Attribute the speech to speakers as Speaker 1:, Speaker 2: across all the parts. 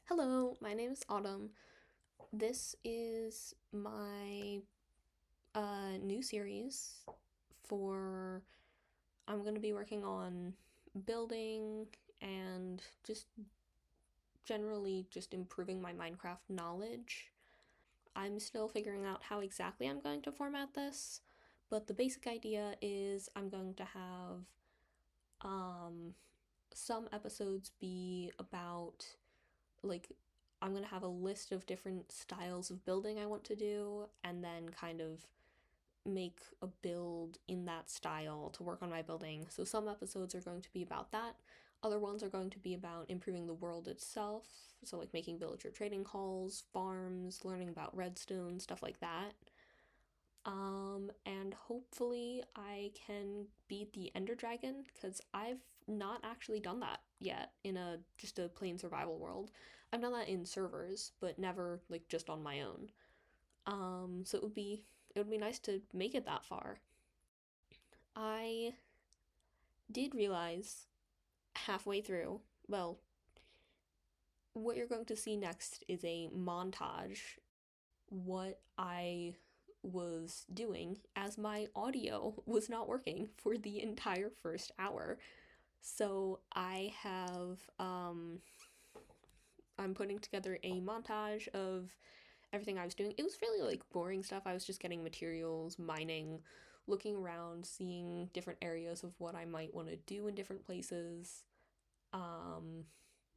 Speaker 1: Hello, my name is Autumn. This is my new series for I'm going to be working on building and just generally just improving my Minecraft knowledge. I'm still figuring out how exactly I'm going to format this, but the basic idea is I'm going to have um some episodes be about like I'm gonna have a list of different styles of building I want to do, and then kind of make a build in that style to work on my building. So some episodes are going to be about that. Other ones are going to be about improving the world itself. So, like making villager trading halls, farms, learning about redstone, stuff like that. And hopefully I can beat the Ender Dragon because I've not actually done that yet in a just a plain survival world. I've done that in servers, but never like just on my own. So it would be nice to make it that far. I did realize halfway through, well, what you're going to see next is a montage what I was doing as my audio was not working for the entire first hour. So I'm putting together a montage of everything I was doing. It was really like boring stuff. I was just getting materials, mining, looking around, seeing different areas of what I might want to do in different places. Um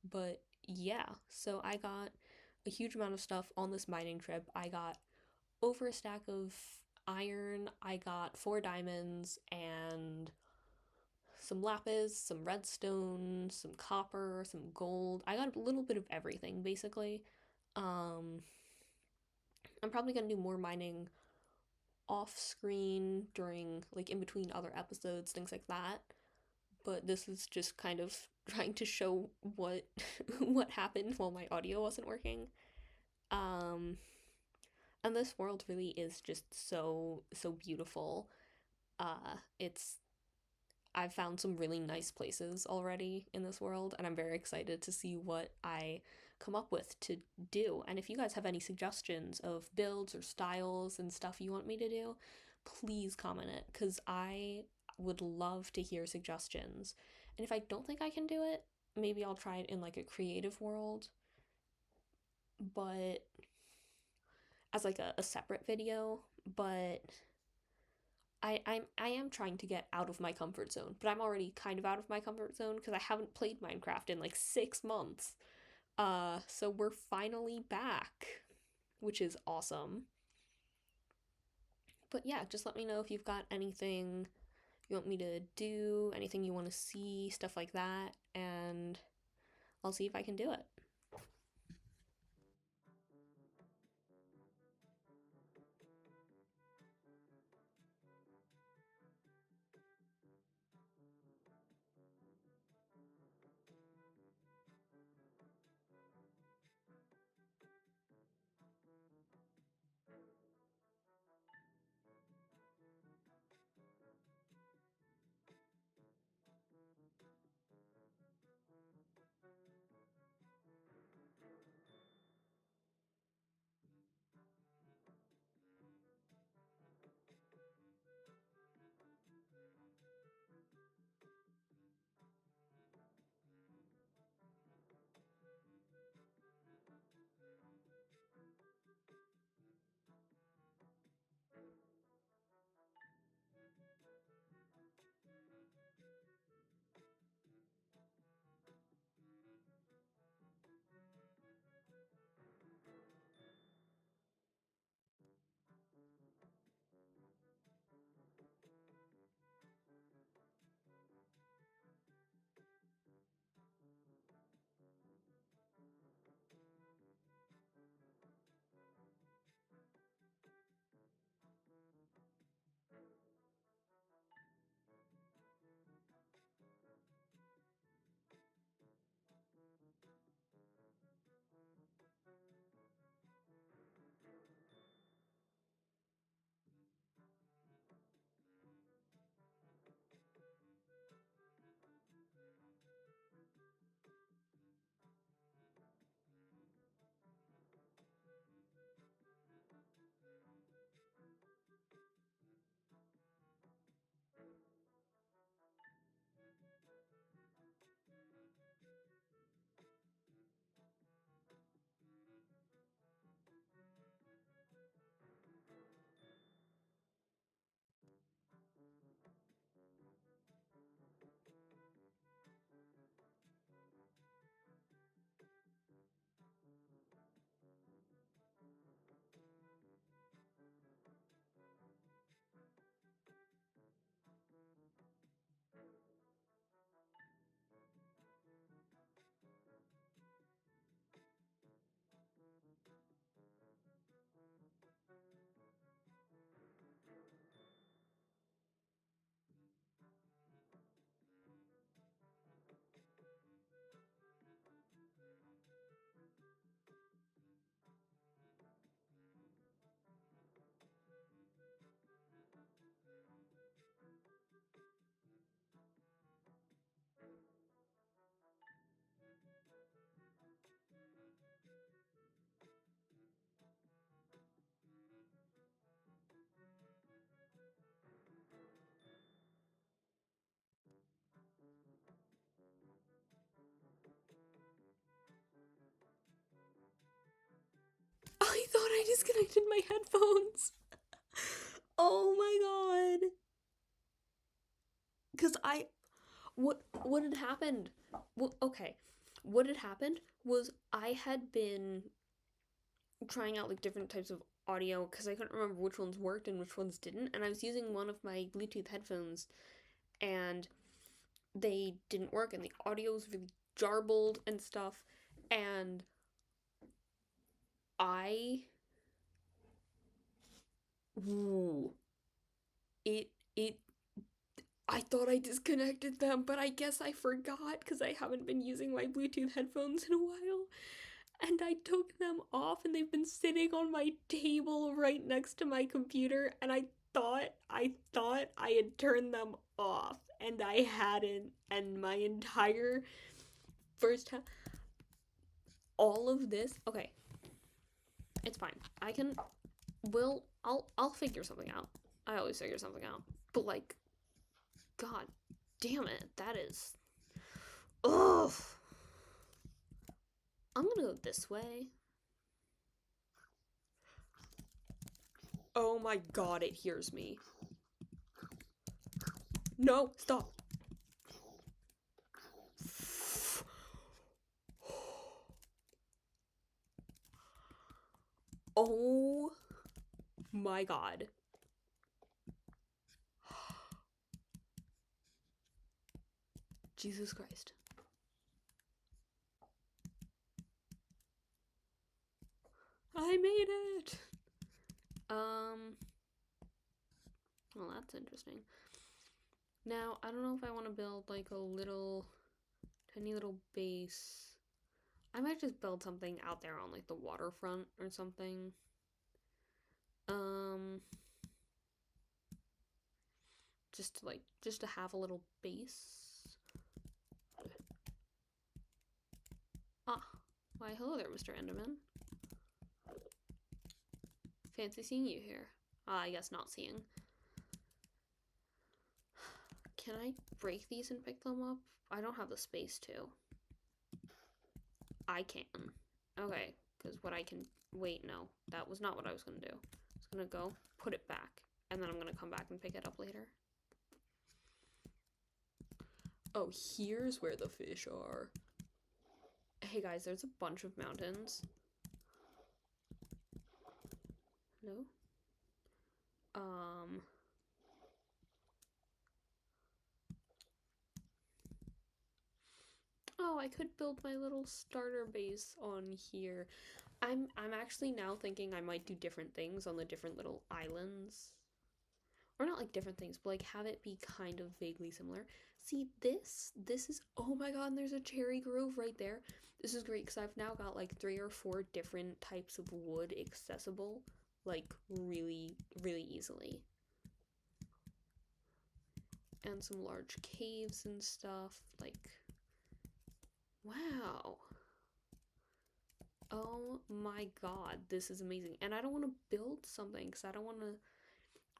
Speaker 1: but yeah, so I got a huge amount of stuff on this mining trip. I got over a stack of iron. I got 4 diamonds and some lapis, some redstone, some copper, some gold. I got a little bit of everything basically. Um, I'm probably gonna do more mining off screen during like in between other episodes, things like that. But this is just kind of trying to show what what happened while my audio wasn't working. Um, and this world really is just so beautiful. It's I've found some really nice places already in this world, and I'm very excited to see what I come up with to do. And if you guys have any suggestions of builds or styles and stuff you want me to do, please comment it because I would love to hear suggestions. And if I don't think I can do it, maybe I'll try it in like a creative world, but as like a separate video. But I am trying to get out of my comfort zone, but I'm already kind of out of my comfort zone because I haven't played Minecraft in like 6 months. So we're finally back, which is awesome. But yeah, just let me know if you've got anything you want me to do, anything you want to see, stuff like that, and I'll see if I can do it. thought I disconnected my headphones. Oh my god. Because what had happened? Well, okay. What had happened was I had been trying out like different types of audio because I couldn't remember which ones worked and which ones didn't, and I was using one of my Bluetooth headphones and they didn't work and the audio was really jarbled and stuff, and I ooh, it I thought I disconnected them, but I guess I forgot because I haven't been using my Bluetooth headphones in a while. And I took them off and they've been sitting on my table right next to my computer, and I thought I had turned them off and I hadn't, and my entire first time all of this okay, it's fine. I can will I'll figure something out. I always figure something out. But like god damn it, that is ugh. I'm gonna go this way. Oh my god, it hears me. No, stop. Oh my god. Jesus Christ. I made it! Well, that's interesting. Now, I don't know if I want to build like a little, tiny little base. I might just build something out there on like the waterfront or something. Just to have a little base. Ah, why hello there, Mr. Enderman. Fancy seeing you here. I guess not seeing. Can I break these and pick them up? I don't have the space to. I can. Okay, because what I can... Wait, no. That was not what I was going to do. I was going to go, put it back, and then I'm going to come back and pick it up later. Oh, here's where the fish are. Hey guys, there's a bunch of mountains. Hello? Oh, I could build my little starter base on here. I'm actually now thinking I might do different things on the different little islands. Or not like different things, but like have it be kind of vaguely similar. See, this is, oh my god, and there's a cherry grove right there. This is great because I've now got like 3 or 4 different types of wood accessible, like really, really easily. And some large caves and stuff, like, wow. Oh my god, this is amazing. And I don't want to build something because I don't want to,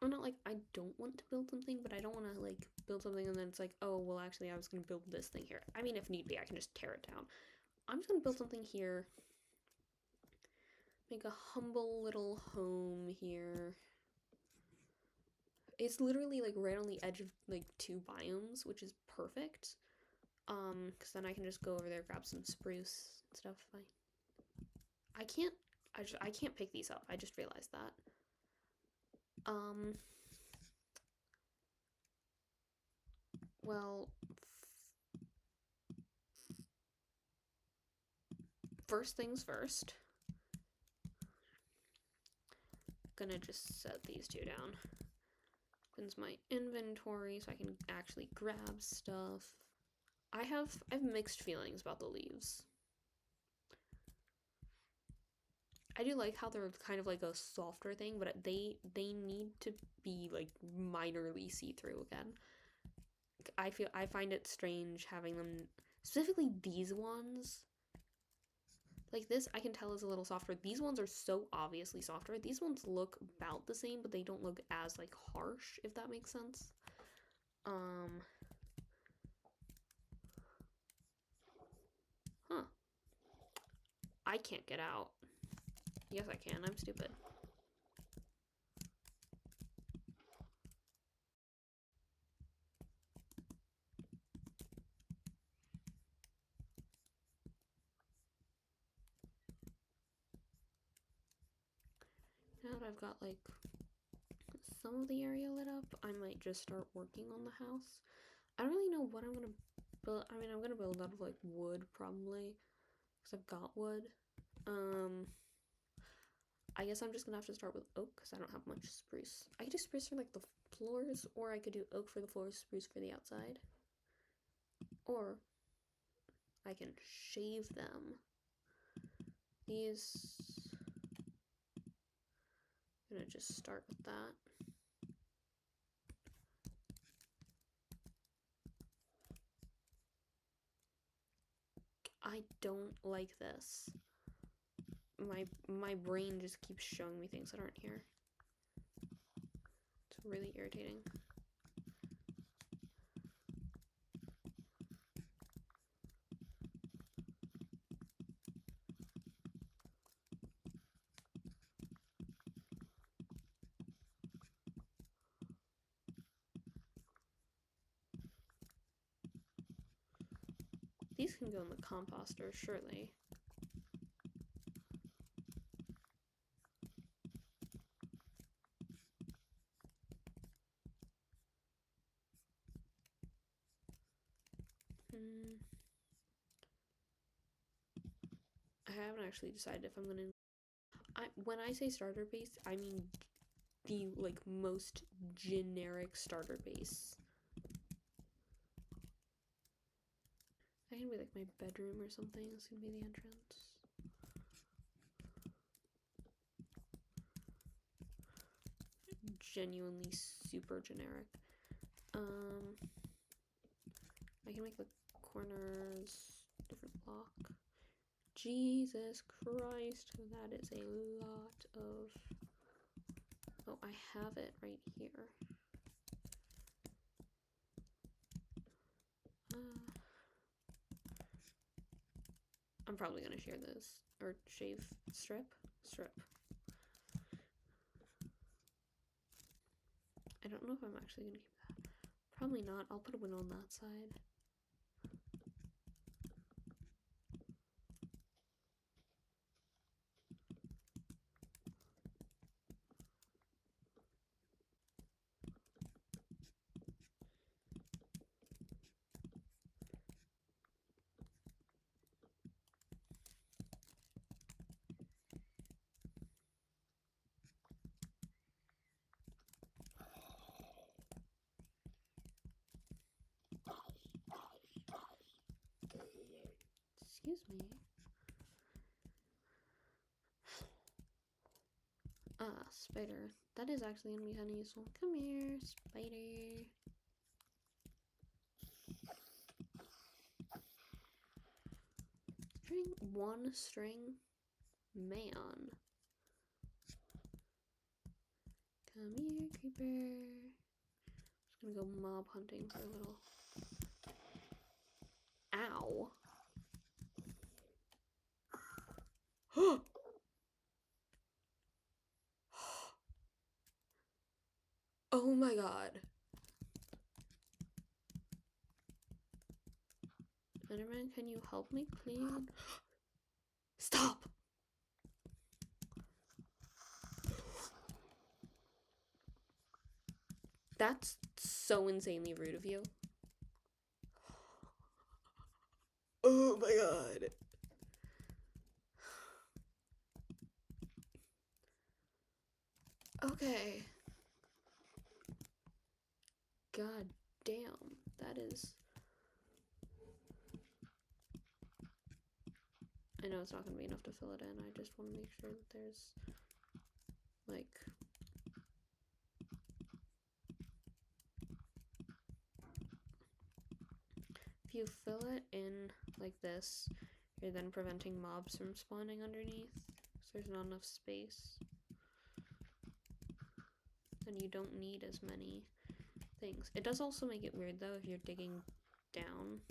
Speaker 1: or not like I don't want to build something, but I don't want to like build something and then it's like, oh, well, actually, I was going to build this thing here. I mean, if need be, I can just tear it down. I'm just going to build something here. Make a humble little home here. It's literally like right on the edge of like 2 biomes, which is perfect. Because then I can just go over there, grab some spruce and stuff. I can't pick these up. I just realized that. Well, first things first. Gonna just set these 2 down. Opens my inventory so I can actually grab stuff. I have mixed feelings about the leaves. I do like how they're kind of like a softer thing, but they need to be like minorly see-through again. I find it strange having them, specifically these ones. Like this, I can tell is a little softer. These ones are so obviously softer. These ones look about the same, but they don't look as like harsh, if that makes sense. Huh. I can't get out. Yes, I can. I'm stupid. Now that I've got like some of the area lit up, I might just start working on the house. I don't really know what I'm gonna build. I mean, I'm gonna build out of like wood probably, because I've got wood. I guess I'm just gonna have to start with oak because I don't have much spruce. I could do spruce for like the floors, or I could do oak for the floors, spruce for the outside. Or I can shave them. These, I'm gonna just start with that. I don't like this. My brain just keeps showing me things that aren't here. It's really irritating. These can go in the composter, surely. I haven't actually decided if I'm gonna. When I say starter base, I mean the like most generic starter base. That can be like my bedroom or something. This can be the entrance. Genuinely super generic. I can make the corners different block. Jesus Christ, that is a lot of. Oh, I have it right here. I'm probably gonna share this or shave strip. I don't know if I'm actually gonna keep that. Probably not. I'll put a window on that side. Excuse me. Spider. That is actually gonna be kind of useful. Come here, spider. String, one string. Man. Come here, creeper. Just gonna go mob hunting for a little. Ow. Oh my god. Enderman, can you help me clean? Stop! That's so insanely rude of you. Oh my god. Okay. God damn. That is... I know it's not going to be enough to fill it in. I just want to make sure that there's, like... If you fill it in like this, you're then preventing mobs from spawning underneath. So there's not enough space. Then you don't need as many things. It does also make it weird though if you're digging down.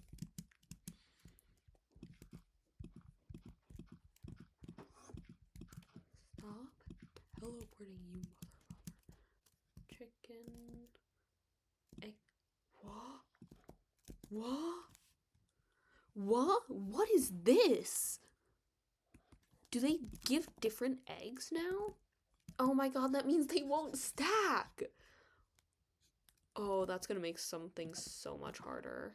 Speaker 1: teleporting, you motherfucker. Chicken. Egg. What? What? What? What is this? Do they give different eggs now? Oh my god, that means they won't stack! Oh, that's gonna make some things so much harder.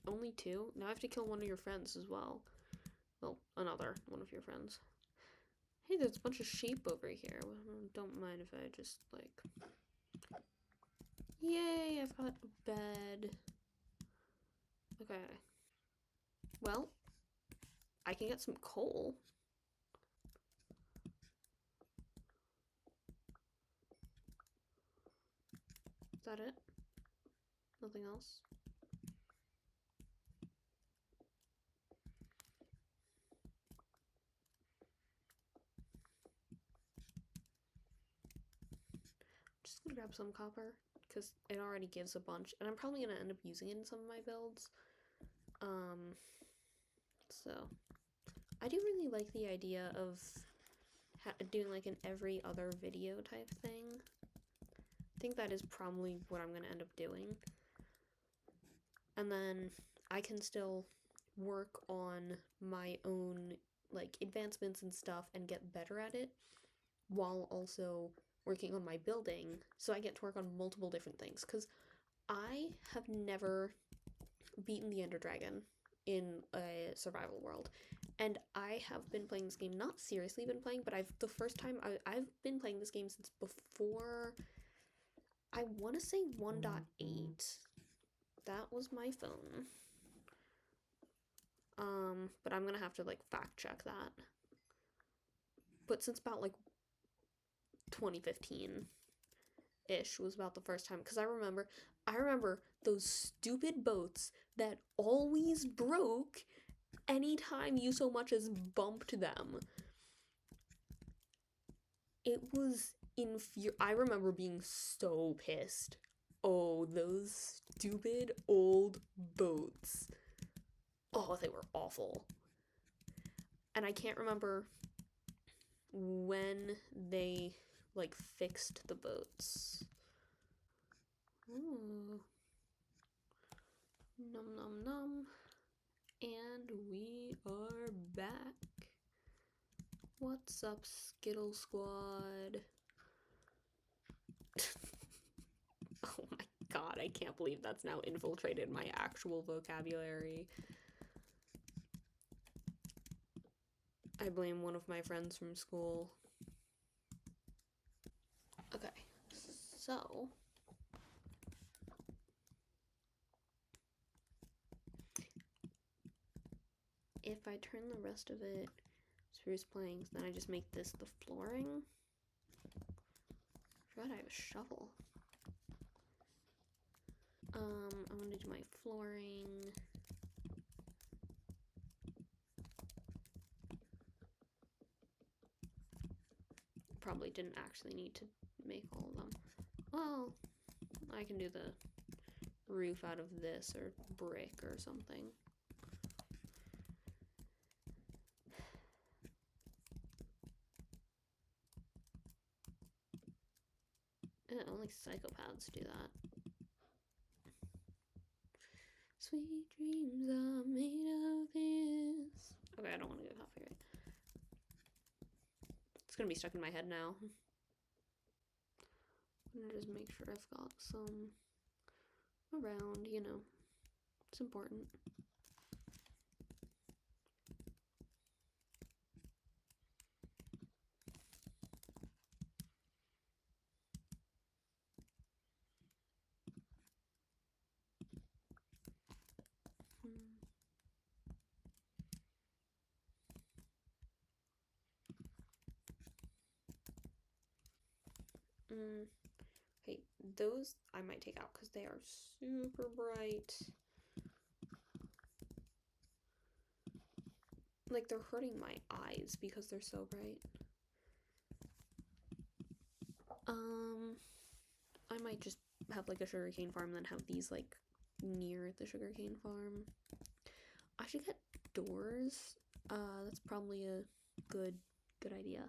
Speaker 1: Only 2? Now I have to kill one of your friends as well. Well, another one of your friends. Hey, there's a bunch of sheep over here. Don't mind if I just, like... Yay, I've got a bed. Okay. Well, I can get some coal. Is that it? Nothing else? Just gonna grab some copper because it already gives a bunch, and I'm probably gonna end up using it in some of my builds. So I do really like the idea of doing like an every other video type thing. I think that is probably what I'm gonna end up doing, and then I can still work on my own like advancements and stuff and get better at it while also working on my building, so I get to work on multiple different things, because I have never beaten the Ender Dragon in a survival world, and I have been playing this game, not seriously been playing, but I've been playing this game since before, I want to say 1.8. That was my phone. But I'm gonna have to like fact check that. But since about like 2015-ish was about the first time, because I remember those stupid boats that always broke anytime you so much as bumped them. It was I remember being so pissed. Oh, those stupid old boats. Oh, they were awful. And I can't remember when they like fixed the boats. Ooh. Nom nom nom. And we are back. What's up, Skittle Squad? Oh my god, I can't believe that's now infiltrated my actual vocabulary. I blame one of my friends from school. Okay, so if I turn the rest of it spruce planks, then I just make this the flooring. I forgot I have a shovel. I'm gonna do my flooring. Probably didn't actually need to make all of them. Well, I can do the roof out of this or brick or something. Only psychopaths do that. Sweet dreams are made of this. Okay, I don't want to go copyright. It's gonna be stuck in my head now. I'm gonna just make sure I've got some around, you know. It's important. Okay, those I might take out because they are super bright. Like, they're hurting my eyes because they're so bright. I might just have like a sugarcane farm and then have these like near the sugarcane farm. I should get doors. That's probably a good idea.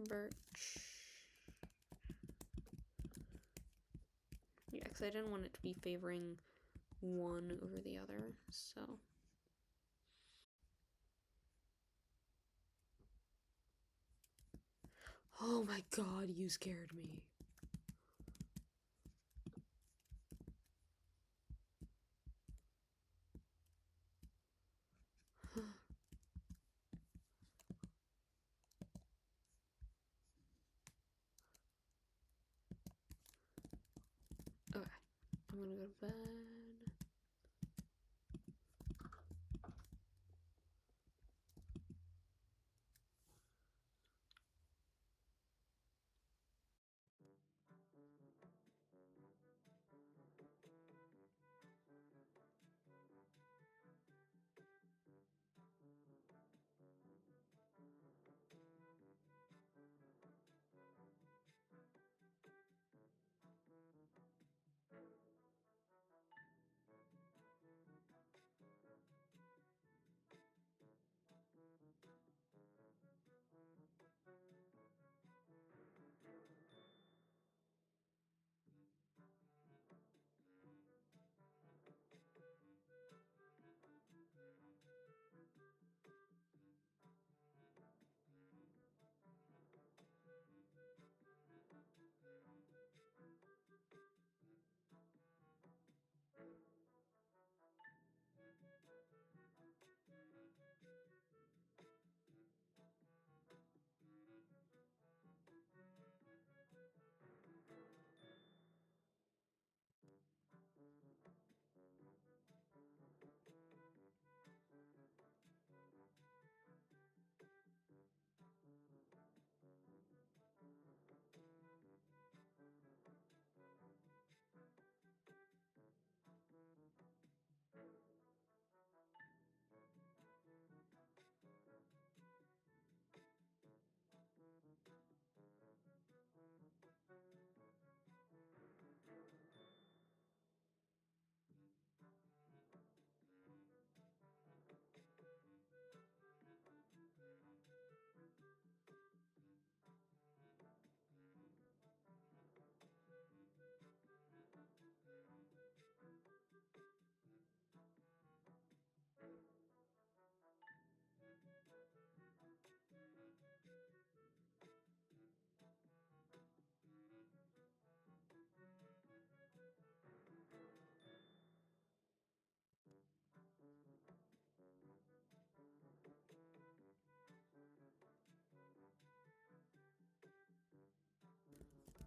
Speaker 1: Birch. Yeah, because I didn't want it to be favoring one over the other, so. Oh my god, you scared me. Okay, I'm gonna go to bed.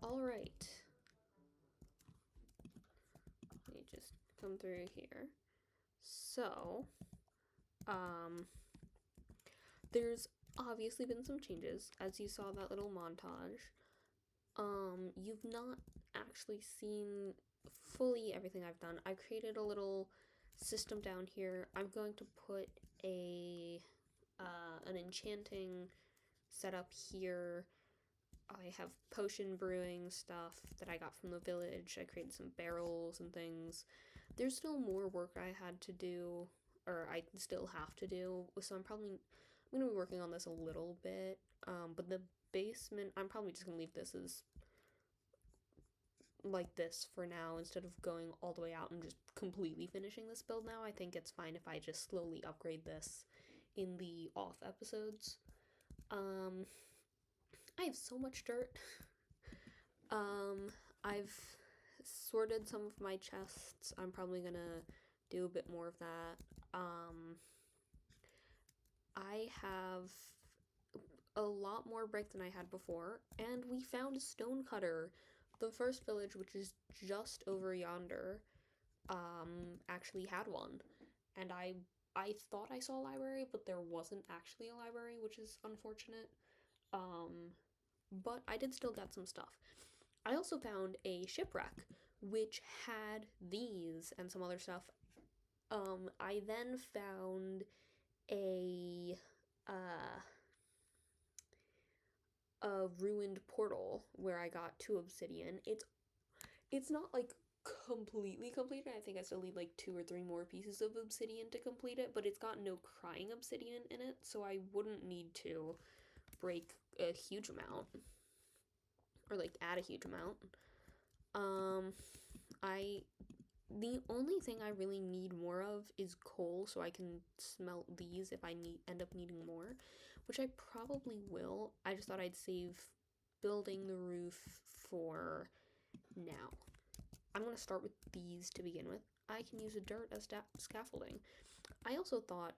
Speaker 1: All right. Let me just come through here. So, there's obviously been some changes, as you saw that little montage. You've not actually seen fully everything I've done. I created a little system down here. I'm going to put an enchanting setup here. I have potion brewing stuff that I got from the village. I created some barrels and things. There's still more work I had to do, or I still have to do, so I'm going to be working on this a little bit. But the basement, I'm probably just going to leave this as like this for now instead of going all the way out and just completely finishing this build now. I think it's fine if I just slowly upgrade this in the off episodes. I have so much dirt. I've sorted some of my chests. I'm probably gonna do a bit more of that. I have a lot more brick than I had before, and we found a stone cutter. The first village, which is just over yonder, actually had one, and I thought I saw a library, but there wasn't actually a library, which is unfortunate. But I did still get some stuff. I also found a shipwreck, which had these and some other stuff. I then found a uh, a ruined portal where I got 2 obsidian. It's not like completely complete it. I think I still need like 2 or 3 more pieces of obsidian to complete it, but it's got no crying obsidian in it, so I wouldn't need to break a huge amount or like add a huge amount. Um, I the only thing I really need more of is coal, so I can smelt these if I end up needing more, which I probably will. I just thought I'd save building the roof for now. I'm gonna start with these to begin with. I can use the dirt as scaffolding. I also thought,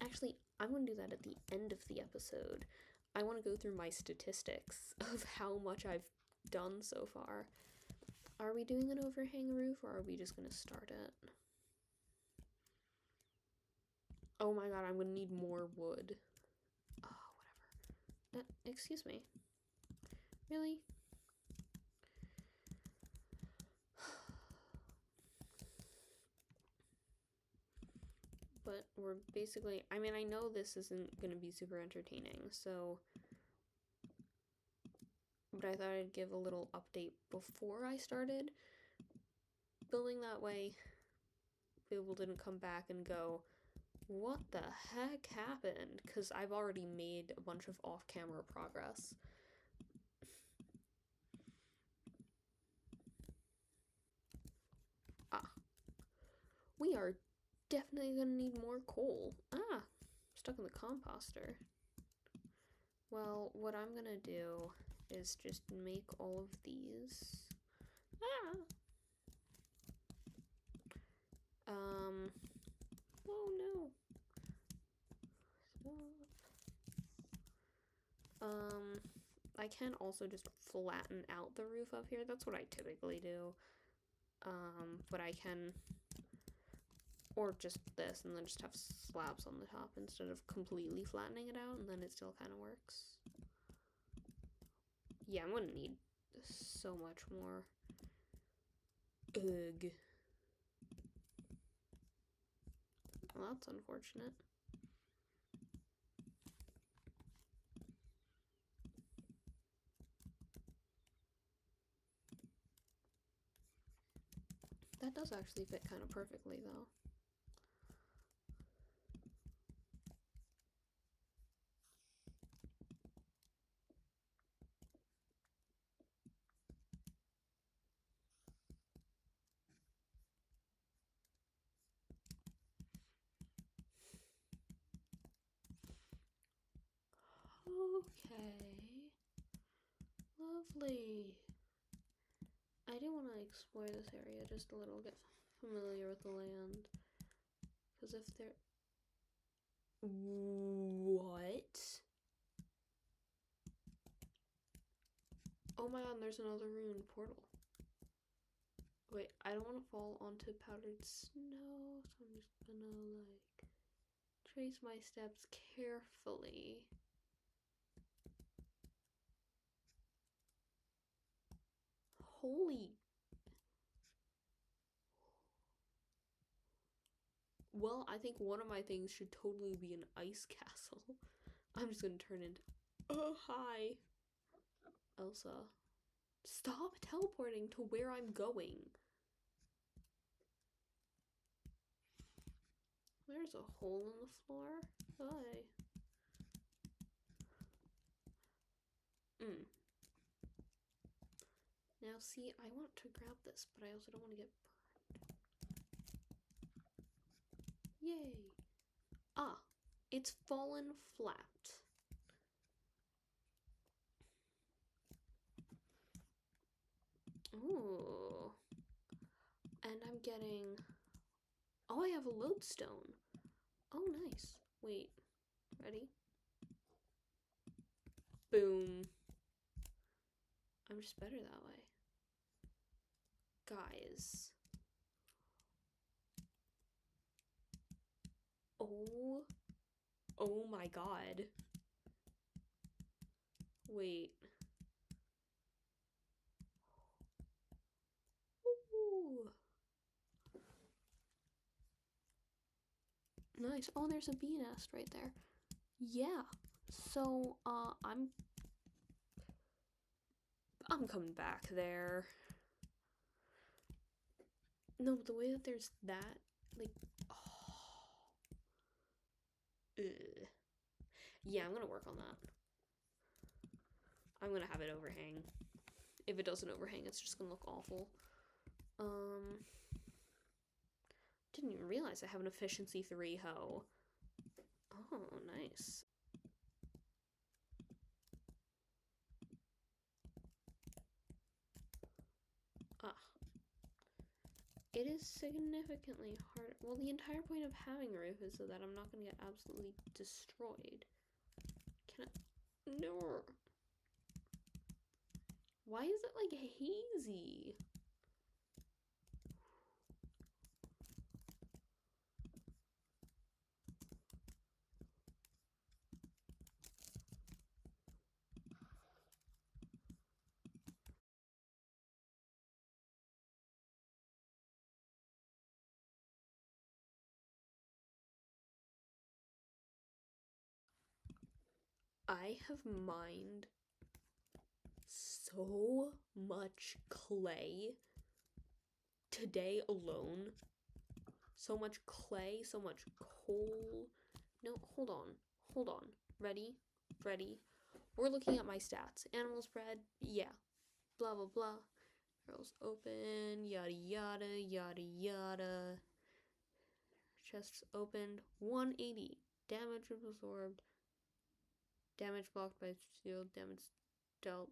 Speaker 1: actually, I'm gonna do that at the end of the episode. I want to go through my statistics of how much I've done so far. Are we doing an overhang roof, or are we just gonna start it? Oh my god, I'm gonna need more wood. Oh, whatever. Excuse me. Really? But we're basically, I mean, I know this isn't gonna be super entertaining, so, but I thought I'd give a little update before I started building. That way people didn't come back and go, what the heck happened? Because I've already made a bunch of off-camera progress. Ah, we are definitely gonna need more coal. Ah, stuck in the composter. Well, what I'm gonna do is just make all of these. Ah! Oh no. I can also just flatten out the roof up here. That's what I typically do. But I can, or just this, and then just have slabs on the top instead of completely flattening it out, and then it still kind of works. Yeah, I'm gonna need so much more. Ugh. Well, that's unfortunate. That does actually fit kind of perfectly, though. Okay. Lovely. I do want to explore this area just a little, get familiar with the land. Because if there... What? Oh my god, there's another ruined portal. Wait, I don't want to fall onto powdered snow, so I'm just gonna, like, trace my steps carefully. Holy... Well, I think one of my things should totally be an ice castle. I'm just gonna turn into... Oh, hi. Elsa. Stop teleporting to where I'm going. There's a hole in the floor. Hi. Now see, I want to grab this, but I also don't want to get burned. Yay. Ah, it's fallen flat. Ooh. And I'm getting... Oh, I have a lodestone. Oh, nice. Wait. Ready? Boom. I'm just better that way. Guys. Oh. Oh my god. Wait. Ooh. Nice. Oh, there's a bee nest right there. Yeah. So, I'm coming back there. No, the way that there's that, like, oh, ugh. Yeah, I'm gonna work on that. I'm gonna have it overhang. If it doesn't overhang, it's just gonna look awful. Didn't even realize I have an efficiency 3 hoe. Oh, nice. Ah. It is significantly harder. Well, the entire point of having a roof is so that I'm not gonna get absolutely destroyed. Can I? No. Why is it like hazy? I have mined so much clay today alone. So much clay, so much coal. No, hold on. Hold on. Ready? Ready? We're looking at my stats. Animals bred, yeah. Blah, blah, blah. Barrels open, yada, yada, yada, yada. Chests opened, 180. Damage absorbed. Damage blocked by shield. Damage dealt.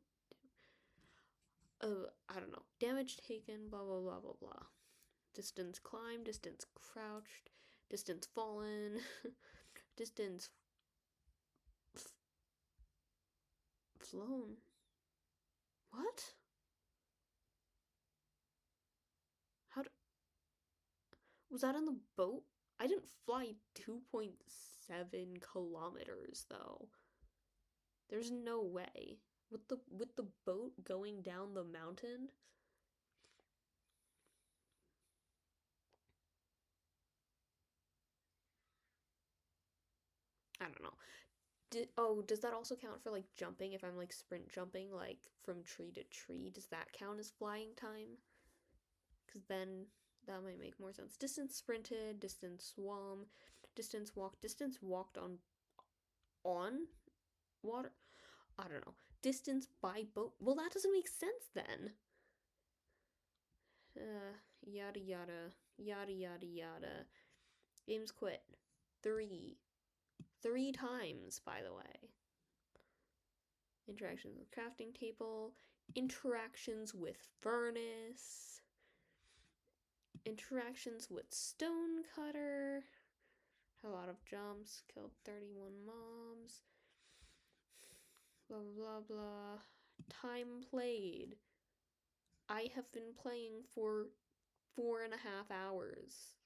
Speaker 1: I don't know. Damage taken, blah, blah, blah, blah, blah. Distance climbed, distance crouched, distance fallen, distance flown. What? How was that on the boat? I didn't fly 2.7 kilometers though. There's no way. With the boat going down the mountain? I don't know. Does that also count for like jumping if I'm like sprint jumping like from tree to tree? Does that count as flying time? Because then that might make more sense. Distance sprinted, distance swum, distance walked on water. I don't know. Distance by boat. Well, that doesn't make sense then. Yada yada yada yada yada. Games quit. Three times, by the way. Interactions with crafting table. Interactions with furnace. Interactions with stone cutter. A lot of jumps. Killed 31 mobs. Blah blah blah. Time played. I have been playing for 4.5 hours.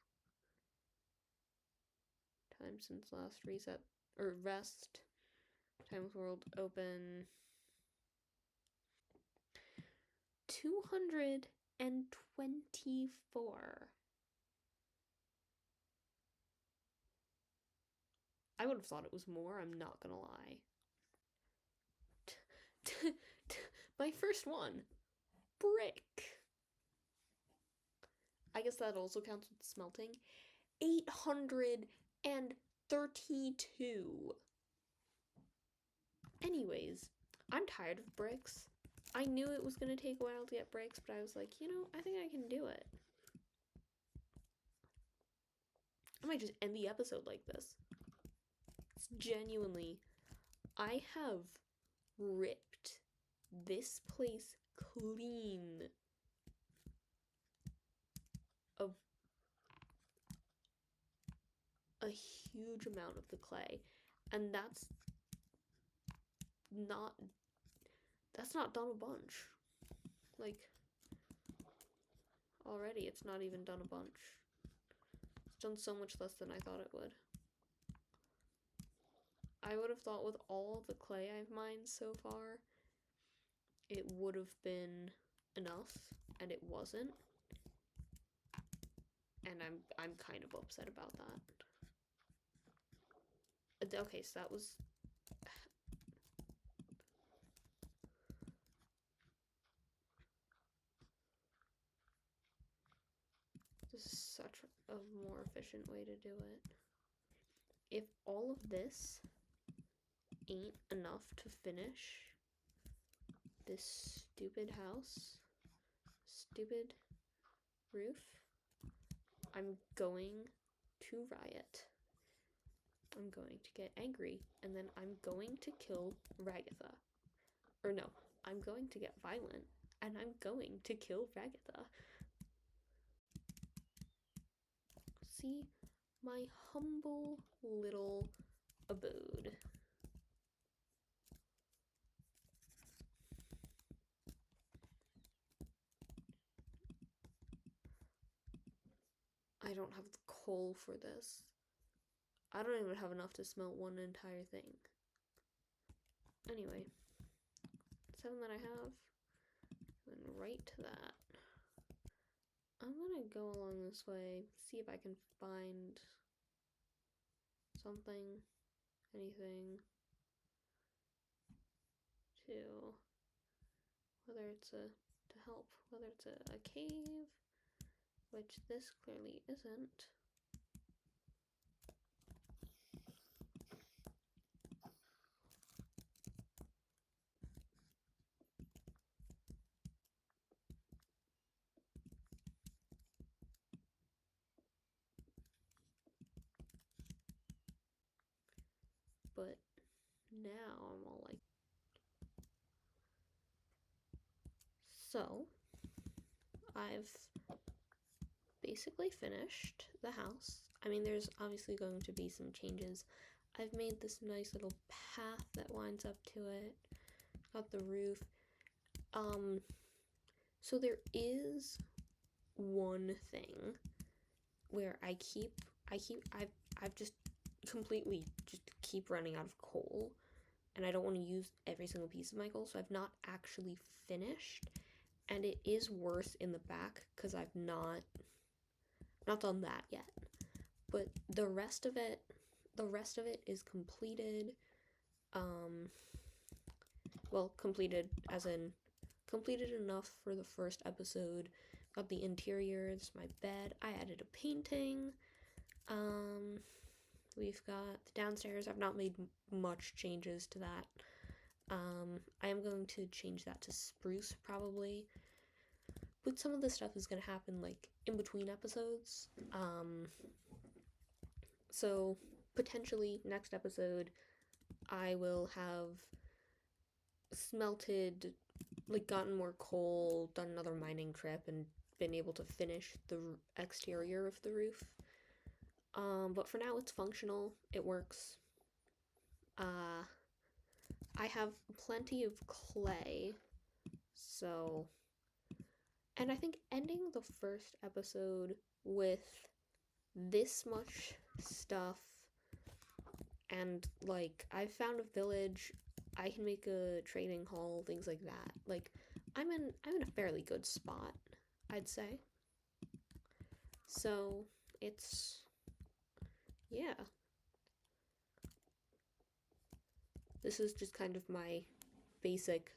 Speaker 1: Time since last reset or rest. Times world open. 224. I would have thought it was more, I'm not gonna lie. My first one. Brick. I guess that also counts with smelting. 832. Anyways, I'm tired of bricks. I knew it was going to take a while to get bricks, but I was like, I think I can do it. I might just end the episode like this. It's genuinely, I have ripped this place clean of a huge amount of the clay, and that's not done a bunch. Like, already it's not even done a bunch. It's done so much less than I thought it would. I would have thought with all the clay I've mined so far, it would have been enough, and it wasn't. And I'm kind of upset about that. Okay, so that was such a more efficient way to do it. If all of this ain't enough to finish this stupid house, stupid roof, I'm going to riot. I'm going to get angry, and then I'm going to kill Ragatha. Or no, I'm going to get violent, and I'm going to kill Ragatha. See, my humble little abode. I don't have the coal for this. I don't even have enough to smelt one entire thing. Anyway, 7 that I have, and right to that. I'm gonna go along this way, see if I can find something, anything, to, whether it's to help, whether it's a cave, which this clearly isn't. But now I'm all like, so I've basically finished the house. I mean, there's obviously going to be some changes. I've made this nice little path that winds up to it. Got the roof. So there is one thing where I've just completely just keep running out of coal, and I don't want to use every single piece of my coal, so I've not actually finished, and it is worse in the back because I've not done that yet. But the rest of it is completed. Well, completed as in completed enough for the first episode. Got the interior, this is my bed. I added a painting. We've got the downstairs. I've not made much changes to that. I am going to change that to spruce probably. But some of the stuff is going to happen like in between episodes. So potentially next episode I will have smelted, like gotten more coal, done another mining trip, and been able to finish the exterior of the roof. But for now it's functional, it works. I have plenty of clay, so, and I think ending the first episode with this much stuff, and like I found a village, I can make a trading hall, things like that. Like I'm in a fairly good spot, I'd say. So it's, yeah. This is just kind of my basic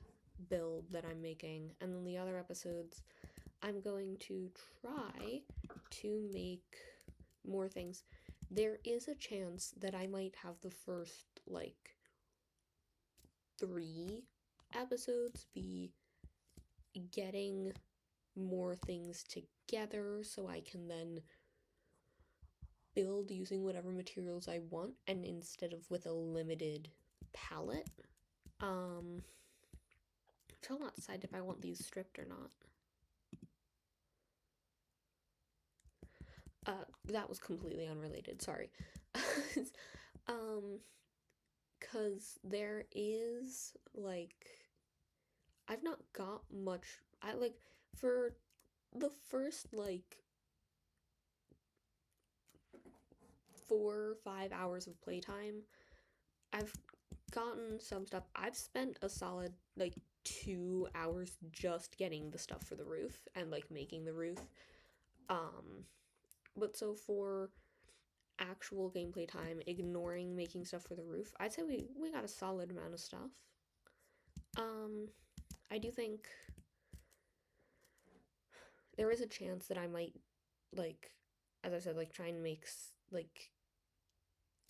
Speaker 1: build that I'm making, and then the other episodes I'm going to try to make more things. There is a chance that I might have the first like 3 episodes be getting more things together so I can then build using whatever materials I want, and instead of with a limited palette. I'm still not decided if I want these stripped or not. That was completely unrelated, sorry. Cause there is like, I've not got much, I like, for the first like 4 or 5 hours of playtime, I've gotten some stuff. I've spent a solid like 2 hours just getting the stuff for the roof and like making the roof. But so for actual gameplay time, ignoring making stuff for the roof, I'd say we got a solid amount of stuff. I do think there is a chance that I might like as I said, like try and make like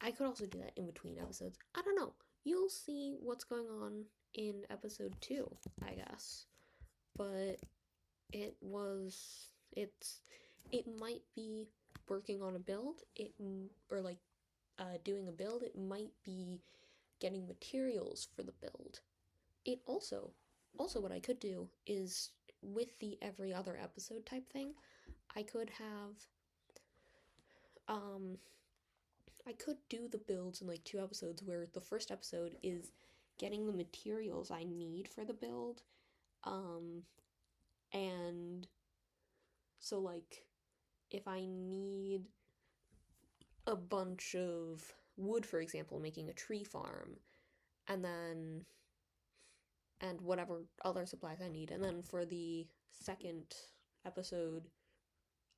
Speaker 1: I could also do that in between episodes. I don't know. You'll see what's going on in episode 2, I guess. But it's it might be working on a build, or like doing a build. It might be getting materials for the build. It also what I could do is with the every other episode type thing, I could have um I could do the builds in like 2 episodes where the first episode is getting the materials I need for the build. Um and so like if I need a bunch of wood, for example, making a tree farm, and then and whatever other supplies I need. And then for the second episode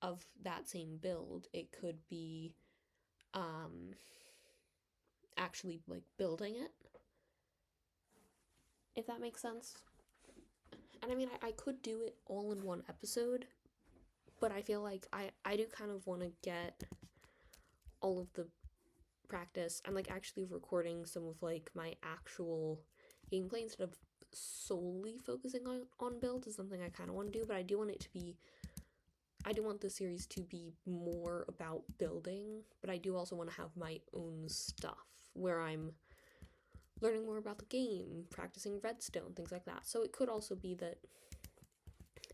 Speaker 1: of that same build, it could be actually like building it, if that makes sense. And I mean, I could do it all in one episode, but I feel like I do kind of want to get all of the practice and like actually recording some of like my actual gameplay instead of solely focusing on builds is something I kind of want to do. But I do want it to be, I do want the series to be more about building, but I do also want to have my own stuff where I'm learning more about the game, practicing redstone, things like that. So it could also be that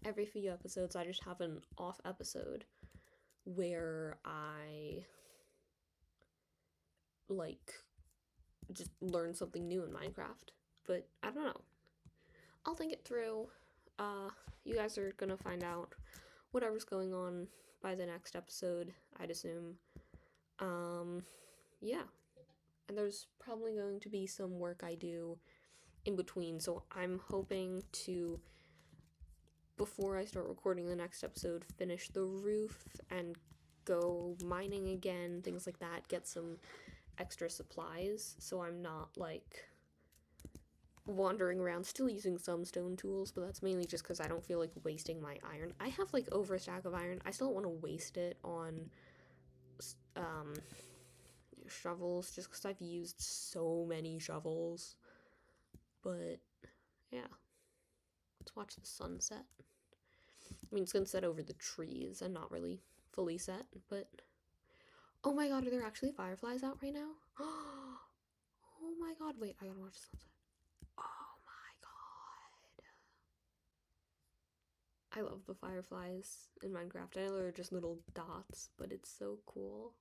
Speaker 1: every few episodes I just have an off episode where I like just learn something new in Minecraft. But I don't know. I'll think it through. You guys are gonna find out whatever's going on by the next episode, I'd assume. Yeah. And there's probably going to be some work I do in between, so I'm hoping to, before I start recording the next episode, finish the roof and go mining again, things like that, get some extra supplies, so I'm not, like, wandering around, still using some stone tools, but that's mainly just because I don't feel like wasting my iron. I have, like, over a stack of iron. I still don't want to waste it on, shovels, just because I've used so many shovels. But, yeah. Let's watch the sunset. I mean, it's gonna set over the trees and not really fully set, but... Oh my god, are there actually fireflies out right now? Oh my god, wait, I gotta watch the sunset. Oh my god. I love the fireflies in Minecraft. I know they're just little dots, but it's so cool.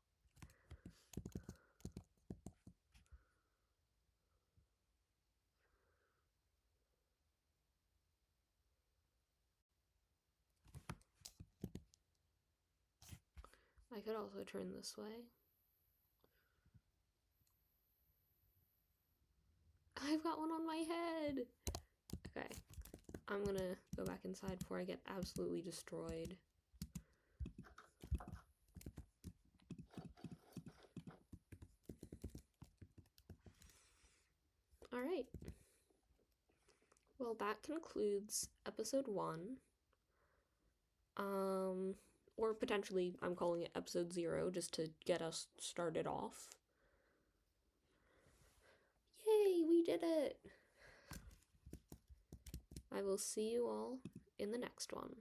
Speaker 1: I could also turn this way. I've got one on my head! Okay, I'm gonna go back inside before I get absolutely destroyed. Alright. Well, that concludes episode 1. Or potentially I'm calling it episode 0 just to get us started off. Yay, we did it! I will see you all in the next one.